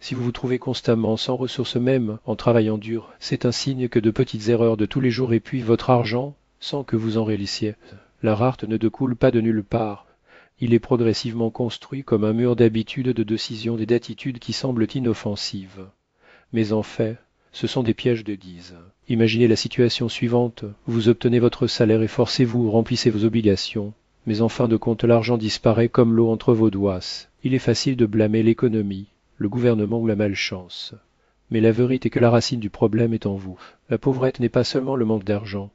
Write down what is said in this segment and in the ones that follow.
Si vous vous trouvez constamment sans ressources même en travaillant dur, c'est un signe que de petites erreurs de tous les jours épuisent votre argent sans que vous en réalissiez. La rarte ne découle pas de nulle part. Il est progressivement construit comme un mur d'habitudes, de décisions et d'attitudes qui semblent inoffensives. Mais en fait, ce sont des pièges de guise. Imaginez la situation suivante. Vous obtenez votre salaire et forcez-vous, remplissez vos obligations. Mais en fin de compte, l'argent disparaît comme l'eau entre vos doigts. Il est facile de blâmer l'économie, le gouvernement ou la malchance. Mais la vérité est que la racine du problème est en vous. La pauvrette n'est pas seulement le manque d'argent,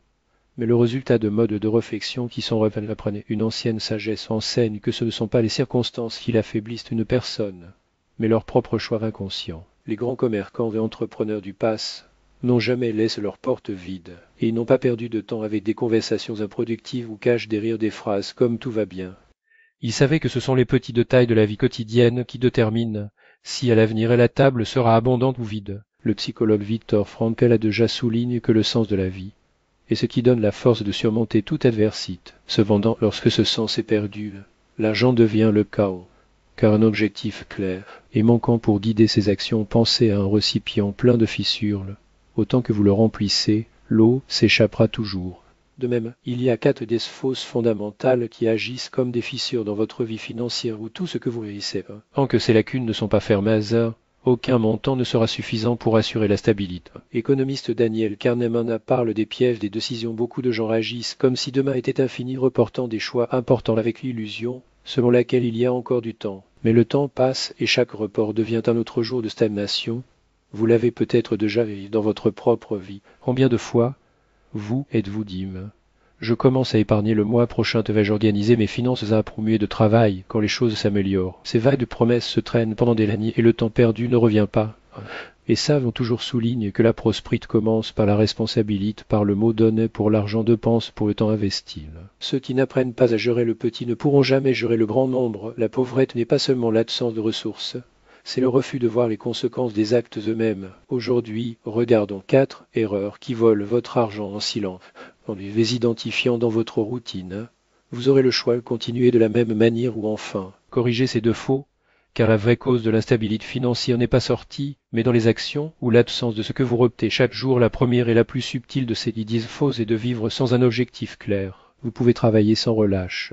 mais le résultat de modes de réflexion qui sont reprenés. Une ancienne sagesse enseigne que ce ne sont pas les circonstances qui l'affaiblissent une personne, mais leurs propres choix inconscients. Les grands commerçants et entrepreneurs du pass n'ont jamais laissé leurs portes vides, et ils n'ont pas perdu de temps avec des conversations improductives où cachent des rires des phrases comme tout va bien. Ils savaient que ce sont les petits détails de la vie quotidienne qui déterminent si à l'avenir la table sera abondante ou vide. Le psychologue Viktor Frankl a déjà souligné que le sens de la vie est ce qui donne la force de surmonter toute adversité. Cependant, lorsque ce sens est perdu, l'argent devient le chaos, car un objectif clair et manquant pour guider ses actions, pensez à un récipient plein de fissures. Autant que vous le remplissez, l'eau s'échappera toujours. De même, il y a 4 des fausses fondamentales qui agissent comme des fissures dans votre vie financière ou tout ce que vous réussissez. Tant que ces lacunes ne sont pas fermées à hasard, aucun montant ne sera suffisant pour assurer la stabilité. Économiste Daniel Kahneman parle des pièges des décisions. Beaucoup de gens agissent comme si demain était infini, reportant des choix importants avec l'illusion selon laquelle il y a encore du temps. Mais le temps passe et chaque report devient un autre jour de stagnation. Vous l'avez peut-être déjà vécu dans votre propre vie. Combien de fois vous êtes-vous dit « Je commence à épargner, le mois prochain vais-je organiser mes finances à promuer de travail quand les choses s'améliorent. » Ces vagues promesses se traînent pendant des années et le temps perdu ne revient pas. Et savent toujours souligne que la prospérité commence par la responsabilité, par le mot donné pour l'argent dépense pour le temps investi. Ceux qui n'apprennent pas à gérer le petit ne pourront jamais gérer le grand nombre. La pauvrette n'est pas seulement l'absence de ressources, c'est le refus de voir les conséquences des actes eux-mêmes. Aujourd'hui, regardons 4 erreurs qui volent votre argent en silence, en les identifiant dans votre routine. Vous aurez le choix de continuer de la même manière ou enfin corriger ces défauts, car la vraie cause de l'instabilité financière n'est pas sortie, mais dans les actions ou l'absence de ce que vous reptez chaque jour. La première et la plus subtile de ces idées fausses est de vivre sans un objectif clair. Vous pouvez travailler sans relâche,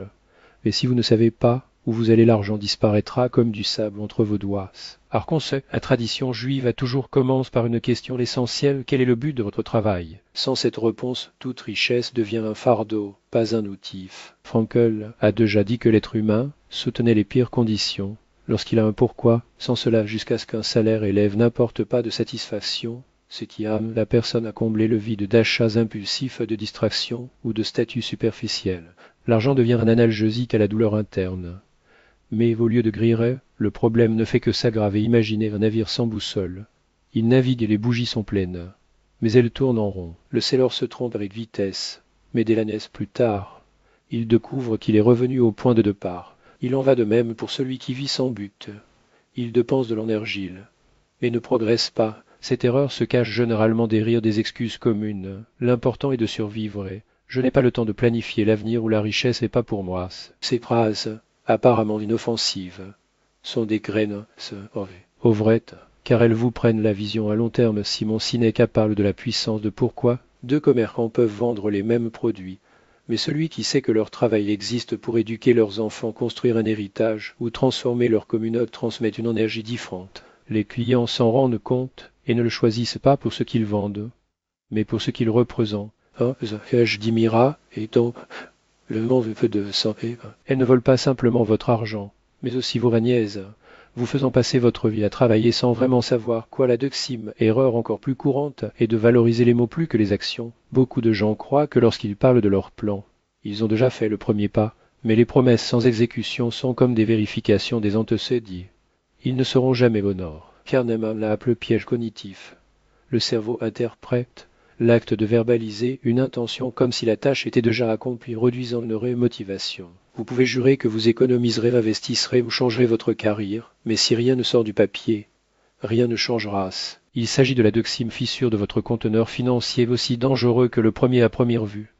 mais si vous ne savez pas où vous allez, l'argent disparaîtra comme du sable entre vos doigts. Alors qu'on sait, la tradition juive a toujours commence par une question essentielle: quel est le but de votre travail? Sans cette réponse, toute richesse devient un fardeau, pas un outil. Frankl a déjà dit que l'être humain soutenait les pires conditions lorsqu'il a un pourquoi, sans cela jusqu'à ce qu'un salaire élève n'apporte pas de satisfaction, ce qui ame la personne à combler le vide d'achats impulsifs, de distractions ou de statuts superficiels. L'argent devient un analgésique à la douleur interne. Mais au lieu de griller, le problème ne fait que s'aggraver. Imaginez un navire sans boussole. Il navigue et les bougies sont pleines, mais elles tournent en rond. Le sailor se trompe avec vitesse, mais dès la naisse plus tard, il découvre qu'il est revenu au point de départ. Il en va de même pour celui qui vit sans but. Il dépense de l'énergie, mais ne progresse pas. Cette erreur se cache généralement derrière des excuses communes. L'important est de survivre et je n'ai pas le temps de planifier l'avenir ou la richesse n'est pas pour moi. Ces phrases, apparemment inoffensives, sont des graines pauvrettes, car elles vous prennent la vision à long terme. Simon Sinek parle de la puissance de pourquoi 2 commerçants peuvent vendre les mêmes produits, mais celui qui sait que leur travail existe pour éduquer leurs enfants, construire un héritage ou transformer leur communauté transmet une énergie différente. Les clients s'en rendent compte et ne le choisissent pas pour ce qu'ils vendent, mais pour ce qu'ils représentent. Je d'Imira et donc le monde veut de santé. Elles ne volent pas simplement votre argent, mais aussi vos niaises, vous faisant passer votre vie à travailler sans vraiment savoir quoi. La deuxième erreur encore plus courante est de valoriser les mots plus que les actions. Beaucoup de gens croient que lorsqu'ils parlent de leur plan, ils ont déjà fait le premier pas, mais les promesses sans exécution sont comme des vérifications des antécédents. Ils ne seront jamais au nord. Kahneman l'a appelé piège cognitif. Le cerveau interprète l'acte de verbaliser une intention comme si la tâche était déjà accomplie, réduisant une motivation. Vous pouvez jurer que vous économiserez, investisserez ou changerez votre carrière, mais si rien ne sort du papier, rien ne changera. Il s'agit de la deuxième fissure de votre conteneur financier, aussi dangereux que le premier à première vue.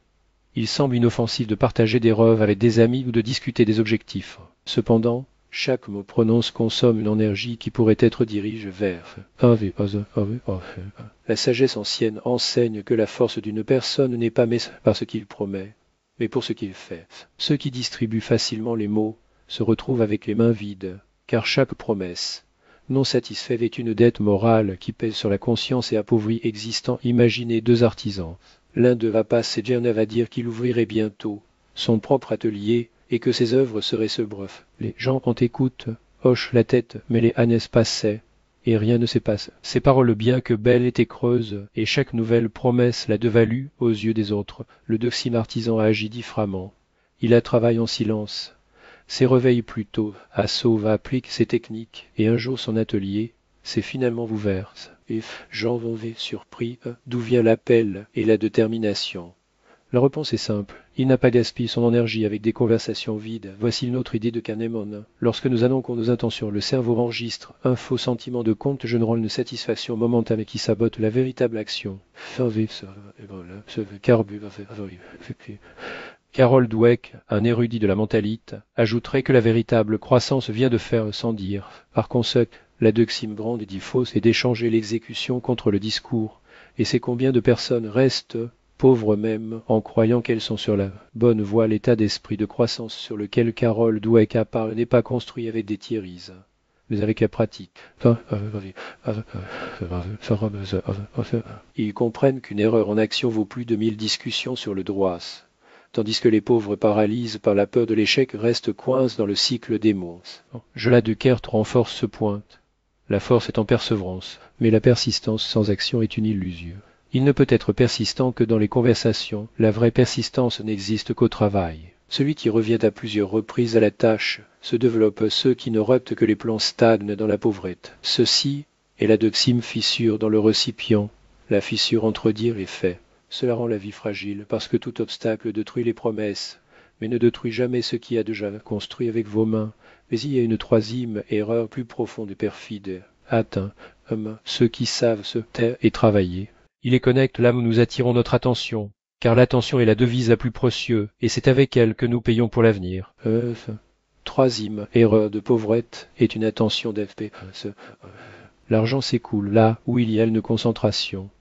Il semble inoffensif de partager des rêves avec des amis ou de discuter des objectifs. Cependant, Chaque mot prononcé consomme une énergie qui pourrait être dirigée vers. La sagesse ancienne enseigne que la force d'une personne n'est pas mise par ce qu'il promet, mais pour ce qu'il fait. Ceux qui distribuent facilement les mots se retrouvent avec les mains vides, car chaque promesse non satisfaite est une dette morale qui pèse sur la conscience et appauvrit existant. Imaginez deux artisans. L'un d'eux va passer Djernev à dire qu'il ouvrirait bientôt son propre atelier et que ses œuvres seraient ce bref. Les gens en écoute, hochent la tête, mais les ânes passaient, et rien ne s'est passé. Ces paroles bien que belles étaient creuses, et chaque nouvelle promesse la devalut aux yeux des autres. Le doxime artisan a agi difficilement. Il a travaillé en silence. S'est réveillé plus tôt, à Sauve applique ses techniques, et un jour son atelier s'est finalement ouvert. Et Jean Vanvé surpris, d'où vient l'appel et la détermination. La réponse est simple. Il n'a pas gaspillé son énergie avec des conversations vides. Voici une autre idée de Kahneman. Lorsque nous annonçons nos intentions, le cerveau enregistre un faux sentiment de compte générant une satisfaction momentanée qui sabote la véritable action. Carol Dweck, un érudit de la mentalite, ajouterait que la véritable croissance vient de faire sans dire. Par conséquent, la doxime grande dit fausse et d'échanger l'exécution contre le discours. Et c'est combien de personnes restent pauvres même, en croyant qu'elles sont sur la bonne voie. L'état d'esprit de croissance sur lequel Carol Dweck apparaît n'est pas construit avec des tiéries, mais avec la pratique. Ils comprennent qu'une erreur en action vaut plus de 1000 discussions sur le droit, tandis que les pauvres paralysés par la peur de l'échec restent coincés dans le cycle des monstres. Gela de Kert renforce ce point. La force est en persévérance, mais la persistance sans action est une illusion. Il ne peut être persistant que dans les conversations. La vraie persistance n'existe qu'au travail. Celui qui revient à plusieurs reprises à la tâche se développe. Ceux qui ne reptent que les plans stagnent dans la pauvrette. Ceci est la doxime fissure dans le récipient, la fissure entre dire et fait. Cela rend la vie fragile, parce que tout obstacle détruit les promesses, mais ne détruit jamais ce qui a déjà construit avec vos mains. Mais il y a une troisième erreur plus profonde et perfide. Atteint, ceux qui savent se taire et travailler. Il est connecte là où nous attirons notre attention, car l'attention est la devise la plus précieuse, et c'est avec elle que nous payons pour l'avenir. Troisième erreur de pauvrette est une attention d'FP. L'argent s'écoule là où il y a une concentration.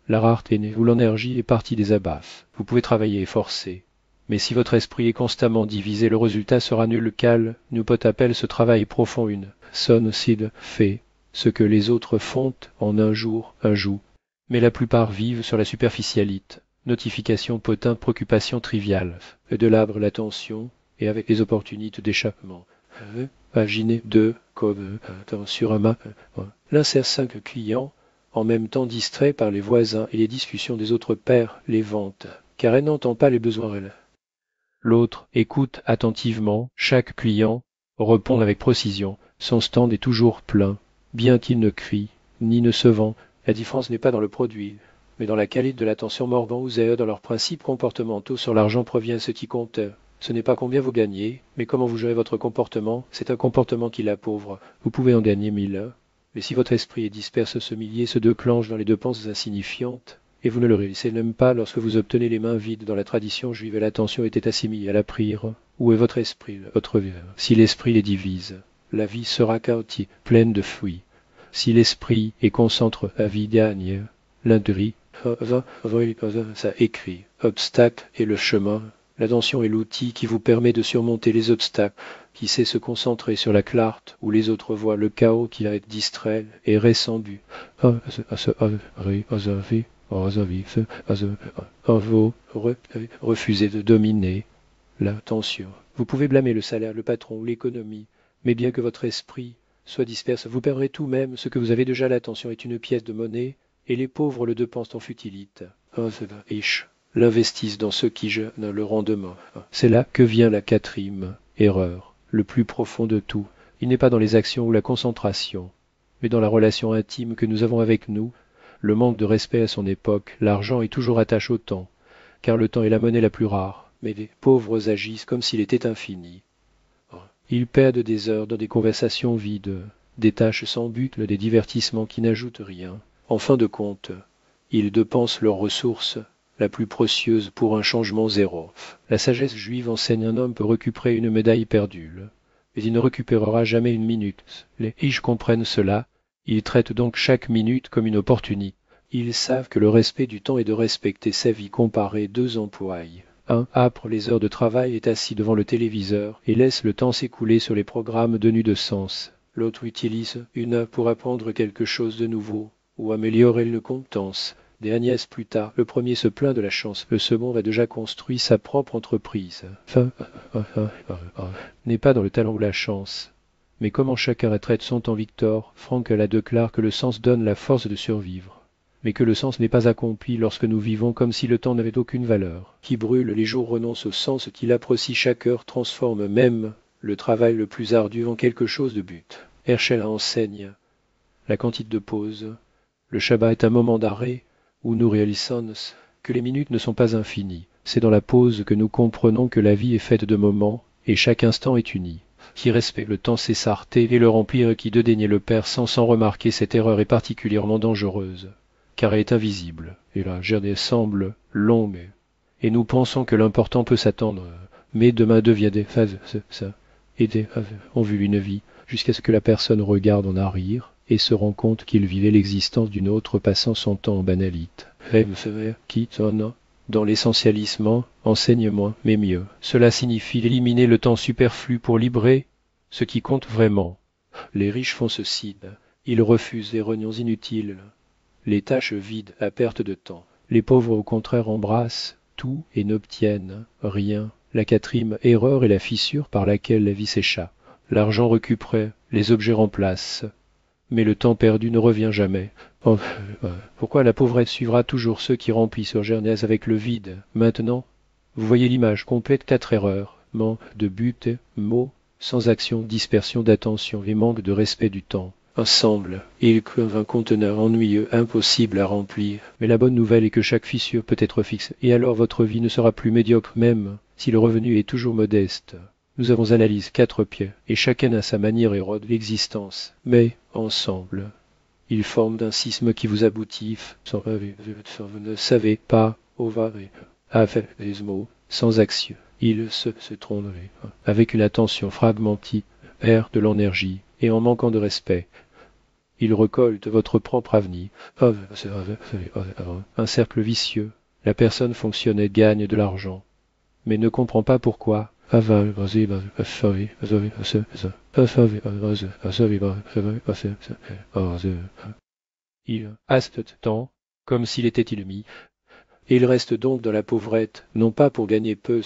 La rareté où l'énergie est partie des abats. Vous pouvez travailler et forcer, mais si votre esprit est constamment divisé, le résultat sera nul. Cal nous peut appeler ce travail profond une son sid fait ce que les autres font en un jour. Mais la plupart vivent sur la superficialité, notification potin, préoccupation triviale, et de l'arbre l'attention, et avec les opportunités d'échappement. Imaginez deux comme sur un mât. L'un sert 5 clients, en même temps distrait par les voisins et les discussions des autres pairs les ventes, car elle n'entend pas les besoins réels. L'autre écoute attentivement chaque client, répond avec précision. Son stand est toujours plein, bien qu'il ne crie, ni ne se vend. La différence n'est pas dans le produit, mais dans la qualité de l'attention. Morgan Houssayer, dans leurs principes comportementaux sur l'argent, provient ce qui compte. Ce n'est pas combien vous gagnez, mais comment vous gérez votre comportement. C'est un comportement qui l'appauvre. Vous pouvez en gagner 1000, mais si votre esprit est disperse, ce millier se déclenche dans les dépenses insignifiantes, et vous ne le réalisez même pas lorsque vous obtenez les mains vides. Dans la tradition juive, l'attention était assimilée à la prière. Où est votre esprit, votre vie? Si l'esprit les divise, la vie sera chaotique, pleine de fruits. Si l'esprit est concentre à vie gagne, l'indri, ça écrit. Obstacle est le chemin. L'attention est l'outil qui vous permet de surmonter les obstacles, qui sait se concentrer sur la clarté où les autres voient le chaos qui a été distrait et ressemble. Refusez de dominer l'attention. Vous pouvez blâmer le salaire, le patron ou l'économie, mais bien que votre esprit soit disperse, vous perdrez tout même ce que vous avez déjà. L'attention est une pièce de monnaie, et les pauvres le dépensent en futilité. L'investissent dans ceux qui jeûnent le rendement. C'est là que vient la quatrième erreur, le plus profond de tout. Il n'est pas dans les actions ou la concentration, mais dans la relation intime que nous avons avec nous. Le manque de respect à son époque. L'argent est toujours attaché au temps, car le temps est la monnaie la plus rare, mais les pauvres agissent comme s'il était infini. Ils perdent des heures dans des conversations vides, des tâches sans but, des divertissements qui n'ajoutent rien. En fin de compte, ils dépensent leurs ressources, la plus précieuse, pour un changement zéro. La sagesse juive enseigne un homme peut récupérer une médaille perdue. mais il ne récupérera jamais une minute. Les riches comprennent cela, ils traitent donc chaque minute comme une opportunité. Ils savent que le respect du temps est de respecter sa vie comparée deux emplois. Un âpre les heures de travail est assis devant le téléviseur et laisse le temps s'écouler sur les programmes denus de sens. L'autre utilise une heure pour apprendre quelque chose de nouveau ou améliorer une compétence. Des Agnès plus tard, le premier se plaint de la chance, le second a déjà construit sa propre entreprise. N'est pas dans le talent ou la chance. Mais comment chacun traite son temps Victor, Frankl déclare que le sens donne la force de survivre. Mais que le sens n'est pas accompli lorsque nous vivons comme si le temps n'avait aucune valeur. Qui brûle les jours renonce au sens, qui l'apprécie chaque heure transforme même le travail le plus ardu en quelque chose de but. Herschel enseigne la quantité de pause. Le Shabbat est un moment d'arrêt où nous réalisons que les minutes ne sont pas infinies. C'est dans la pause que nous comprenons que la vie est faite de moments et chaque instant est uni. Qui respecte le temps sait s'arrêter et le remplir, qui de dénier le perd sans remarquer cette erreur est particulièrement dangereuse, car elle est invisible, et la journée semble longue, et nous pensons que l'important peut s'attendre, mais demain devient des phases, ça, et des ont vu une vie, jusqu'à ce que la personne regarde en arrière et se rend compte qu'il vivait l'existence d'une autre passant son temps en banalité. Qui dans l'essentialisme, enseigne moins, mais mieux. Cela signifie éliminer le temps superflu pour libérer ce qui compte vraiment. Les riches font ceci, ils refusent les rognons inutiles, les tâches vides à perte de temps. Les pauvres au contraire embrassent tout et n'obtiennent rien. La quatrième erreur est la fissure par laquelle la vie s'échappe. L'argent récupéré, les objets remplacent, mais le temps perdu ne revient jamais. Pourquoi la pauvrette suivra toujours ceux qui remplissent leur Genèse avec le vide? Maintenant, vous voyez l'image complète, 4 erreurs, manque de but, mots, sans action, dispersion d'attention et manque de respect du temps. Ensemble, ils crevent un conteneur ennuyeux, impossible à remplir. Mais la bonne nouvelle est que chaque fissure peut être fixe, et alors votre vie ne sera plus médiocre même si le revenu est toujours modeste. Nous avons analysé 4 pieds, et chacun à sa manière érode l'existence. Mais, ensemble, ils forment un sisme qui vous aboutit, vous ne savez pas, avec des mots, sans action. Ils se trompent, avec une attention fragmentée, perdent de l'énergie, et en manquant de respect, ils récoltent votre propre avenir. Un cercle vicieux. La personne fonctionne et gagne de l'argent, mais ne comprend pas pourquoi. Il a ce temps comme s'il était ennemi, et il reste donc dans la pauvrette, non pas pour gagner peu,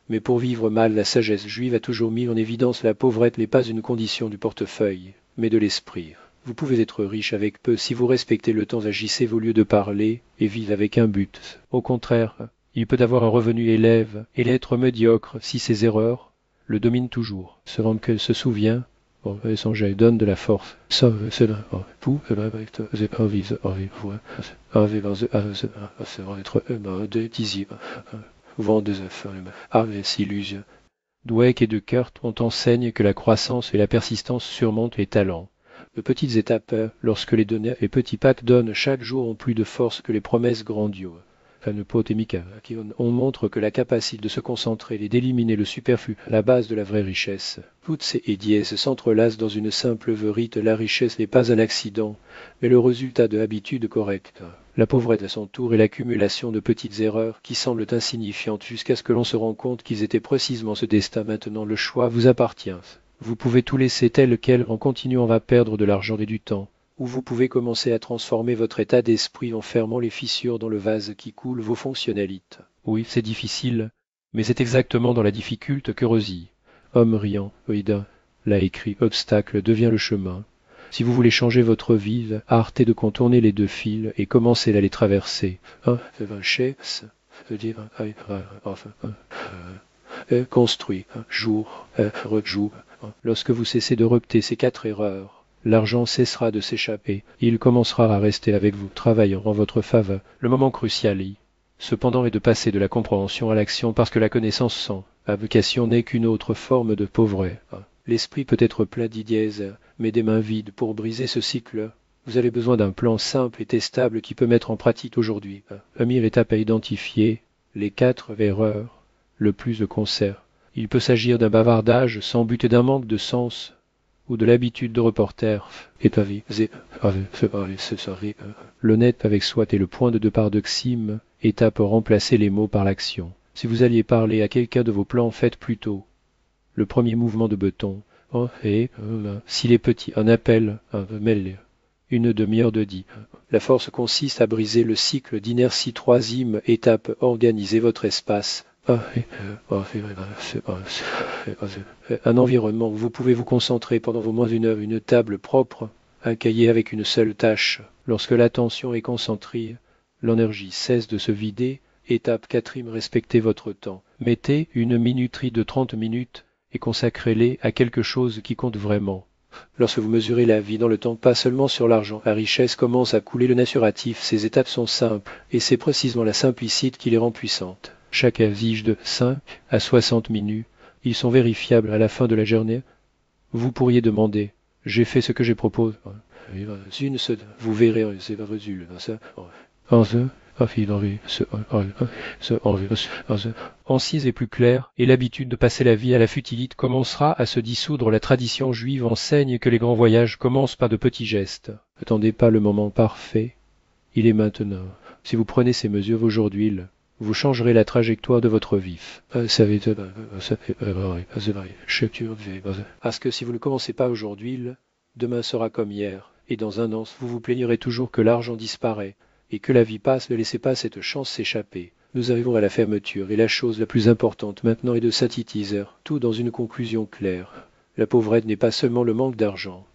mais pour vivre mal. La sagesse juive a toujours mis en évidence la pauvrette n'est pas une condition du portefeuille, mais de l'esprit. Vous pouvez être riche avec peu si vous respectez le temps, agissez au lieu de parler et vivez avec un but. Au contraire, il peut avoir un revenu élève et l'être médiocre si ses erreurs le dominent toujours. Se rendre que se souvient, son jet donne de la force. Dweck et de Kurt ont enseigne que la croissance et la persistance surmontent les talents. De petites étapes, lorsque les données et petits packs donnent chaque jour ont plus de force que les promesses grandioses. On montre que la capacité de se concentrer et d'éliminer le superflu à la base de la vraie richesse. Toutes ces dièses s'entrelacent dans une simple vérité. La richesse n'est pas un accident, mais le résultat de habitudes correctes. La pauvreté à son tour est l'accumulation de petites erreurs qui semblent insignifiantes jusqu'à ce que l'on se rende compte qu'ils étaient précisément ce destin. Maintenant le choix vous appartient. Vous pouvez tout laisser tel quel en continuant à perdre de l'argent et du temps. Ou vous pouvez commencer à transformer votre état d'esprit en fermant les fissures dans le vase qui coule vos fonctionnalités. Oui, c'est difficile, mais c'est exactement dans la difficulté que réside. Homme riant, Oïda l'a écrit, obstacle devient le chemin. Si vous voulez changer votre vie, arrêtez de contourner les 2 fils et commencez à les traverser. Construit, jour, rejour. Lorsque vous cessez de repter ces 4 erreurs, l'argent cessera de s'échapper, il commencera à rester avec vous, travaillant en votre faveur. Le moment crucial, cependant, est de passer de la compréhension à l'action, parce que la connaissance sans avocation n'est qu'une autre forme de pauvreté. L'esprit peut être plein d'idées, mais des mains vides. Pour briser ce cycle, vous avez besoin d'un plan simple et testable qui peut mettre en pratique aujourd'hui. Première étape à identifier les 4 erreurs le plus de concert. Il peut s'agir d'un bavardage sans but et d'un manque de sens, ou de l'habitude de reporter. L'honnête avec soi est le point de départ d'Oxime, étape remplacer les mots par l'action. Si vous alliez parler à quelqu'un de vos plans, faites plutôt le premier mouvement de bâton. S'il est petit, un appel, un mail, une demi-heure de dit. La force consiste à briser le cycle d'inertie. Troisième étape, organisez votre espace. Un environnement où vous pouvez vous concentrer pendant au moins une heure, une table propre, un cahier avec une seule tâche. Lorsque l'attention est concentrée, l'énergie cesse de se vider. Étape quatrième, respectez votre temps. Mettez une minuterie de 30 minutes et consacrez-les à quelque chose qui compte vraiment. Lorsque vous mesurez la vie dans le temps, pas seulement sur l'argent, la richesse commence à couler le naturel. Ces étapes sont simples, et c'est précisément la simplicité qui les rend puissantes. Chaque exige de 5 à 60 minutes. Ils sont vérifiables à la fin de la journée. Vous pourriez demander, j'ai fait ce que j'ai proposé. Vous verrez, c'est pas résultat. Ancise et plus claire, et l'habitude de passer la vie à la futilité commencera à se dissoudre. La tradition juive enseigne que les grands voyages commencent par de petits gestes. N'attendez pas le moment parfait, il est maintenant. Si vous prenez ces mesures aujourd'hui, vous changerez la trajectoire de votre vie. Parce que si vous ne commencez pas aujourd'hui, demain sera comme hier, et dans un an, vous vous plaignerez toujours que l'argent disparaît, et que la vie passe. Ne laissez pas cette chance s'échapper. Nous arrivons à la fermeture, et la chose la plus importante maintenant est de synthétiser tout dans une conclusion claire. La pauvrette n'est pas seulement le manque d'argent,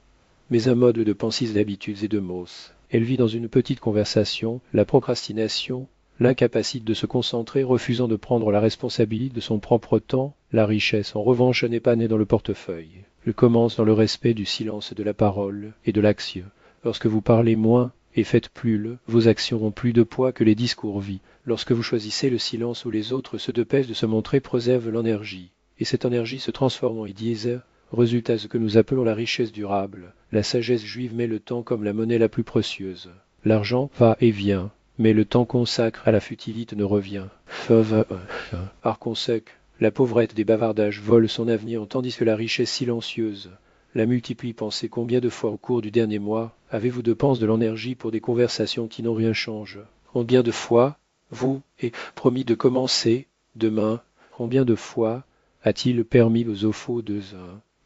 mais un mode de pensée, d'habitudes et de mots. Elle vit dans une petite conversation, la procrastination, l'incapacité de se concentrer, refusant de prendre la responsabilité de son propre temps. La richesse, en revanche, n'est pas née dans le portefeuille. Elle commence dans le respect du silence, de la parole et de l'action. Lorsque vous parlez moins et faites plus, vos actions ont plus de poids que les discours vides. Lorsque vous choisissez le silence où les autres se dépêchent de se montrer, préserve l'énergie. Et cette énergie se transforme en diesel, résultat ce que nous appelons la richesse durable. La sagesse juive met le temps comme la monnaie la plus précieuse. L'argent va et vient, mais le temps consacré à la futilité ne revient. Par conséquent, la pauvrette des bavardages vole son avenir, tandis que la richesse silencieuse la multiplie. Pensez combien de fois au cours du dernier mois avez-vous dépensé de l'énergie pour des conversations qui n'ont rien changé? Combien de fois vous est promis de commencer demain? Combien de fois a-t-il permis aux offaux de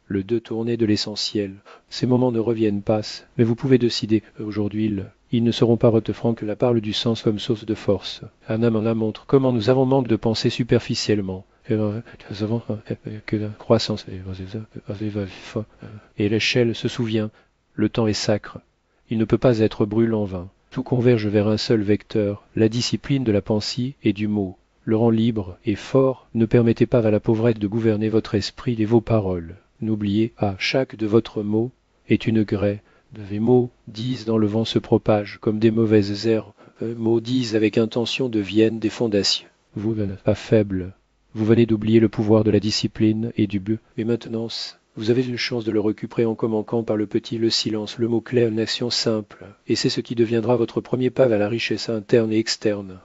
le détourner de l'essentiel? Ces moments ne reviennent pas, mais vous pouvez décider aujourd'hui. Ils ne seront pas retefrants que la parole du sens comme source de force. Anna m'en montre comment nous avons manque de penser superficiellement. Que la croissance et l'échelle se souvient, le temps est sacre. Il ne peut pas être brûlé en vain. Tout converge vers un seul vecteur, la discipline de la pensée et du mot. Le rang libre et fort, ne permettez pas à la pauvrette de gouverner votre esprit et vos paroles. N'oubliez pas, chaque de votre mot est une graie. Des mots disent dans le vent se propagent, comme des mauvaises herbes. Mots disent avec intention deviennent des fondations. Vous n'êtes pas faible. Vous venez d'oublier le pouvoir de la discipline et du but. Mais maintenant, vous avez une chance de le récupérer en commençant par le petit, le silence, le mot clair, une action simple. Et c'est ce qui deviendra votre premier pas vers la richesse interne et externe.